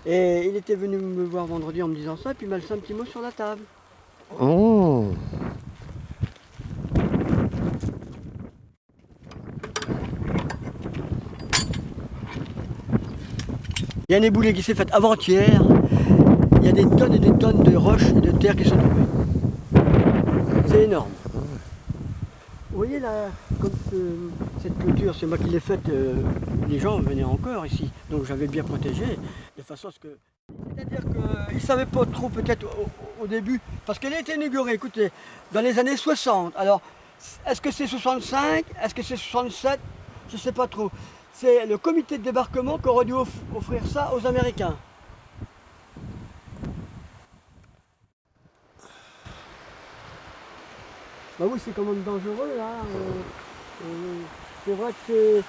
Et il était venu me voir vendredi en me disant ça, puis il m'a laissé un petit mot sur la table. Oh. Il y a un éboulé qui s'est fait avant-hier. Il y a des tonnes et des tonnes de roches et de terre qui sont tombées. C'est énorme. Vous voyez là, comme cette clôture, c'est moi qui l'ai faite, les gens venaient encore ici. Donc j'avais bien protégé, de façon à ce que... C'est-à-dire qu'ils ne savaient pas trop peut-être au début, parce qu'elle a été inaugurée, écoutez, dans les années 60. Alors, est-ce que c'est 65? Est-ce que c'est 67? Je ne sais pas trop. C'est le comité de débarquement qui aurait dû offrir ça aux Américains. Bah oui, c'est quand même dangereux là. C'est vrai que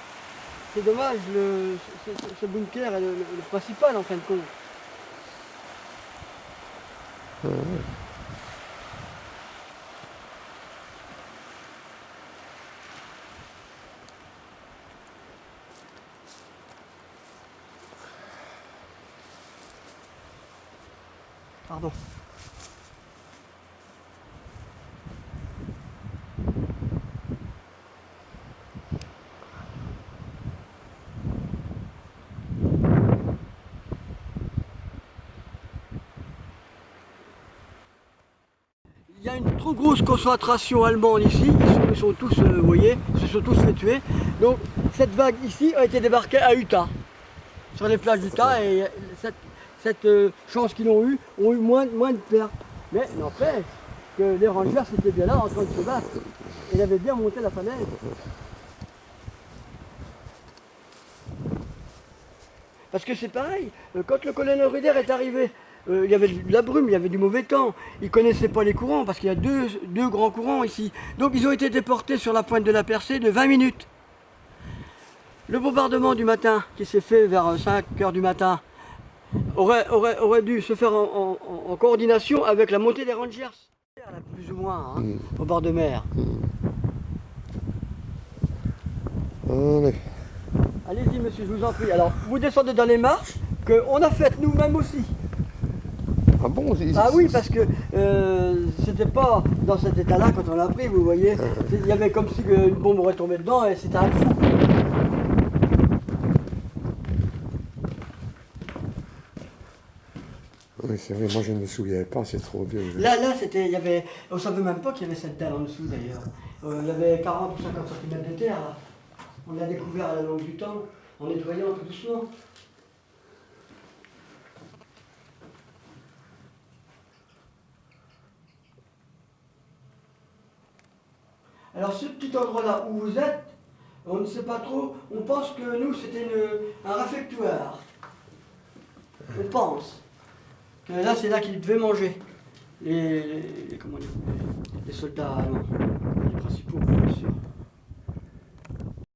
c'est dommage, ce bunker est le principal en fin de compte. Pardon. Il y a une trop grosse concentration allemande ici, ils sont tous, vous voyez, ils se sont tous fait tuer. Donc cette vague ici a été débarquée à Utah, sur les plages d'Utah, et cette chance qu'ils ont eu moins de pertes. Mais n'empêche que les rangers étaient bien là en train de se battre. Ils avaient bien monté la falaise. Parce que c'est pareil, quand le colonel Ruder est arrivé, il y avait de la brume, il y avait du mauvais temps. Ils ne connaissaient pas les courants, parce qu'il y a deux grands courants ici. Donc ils ont été déportés sur la pointe de la percée de 20 minutes. Le bombardement du matin, qui s'est fait vers 5 h du matin, aurait dû se faire en coordination avec la montée des Rangers. Plus ou moins, hein, au bord de mer. Allez. Allez-y monsieur, je vous en prie. Alors, vous descendez dans les marches, qu'on a faites nous-mêmes aussi. Ah bon? Ah oui, parce que c'était pas dans cet état-là quand on l'a pris, vous voyez. Il y avait comme si une bombe aurait tombé dedans et c'était un trou. Oui, c'est vrai, moi je ne me souviens pas, c'est trop vieux. Là, c'était, on ne savait même pas qu'il y avait cette terre en dessous d'ailleurs. Il y avait 40 ou 50 cm de terre là. On l'a découvert à la longue du temps, en nettoyant tout doucement. Alors ce petit endroit-là où vous êtes, on ne sait pas trop, on pense que nous c'était un réfectoire. On pense. Que là c'est là qu'ils devaient manger. Les soldats allemands, les principaux bien sûr.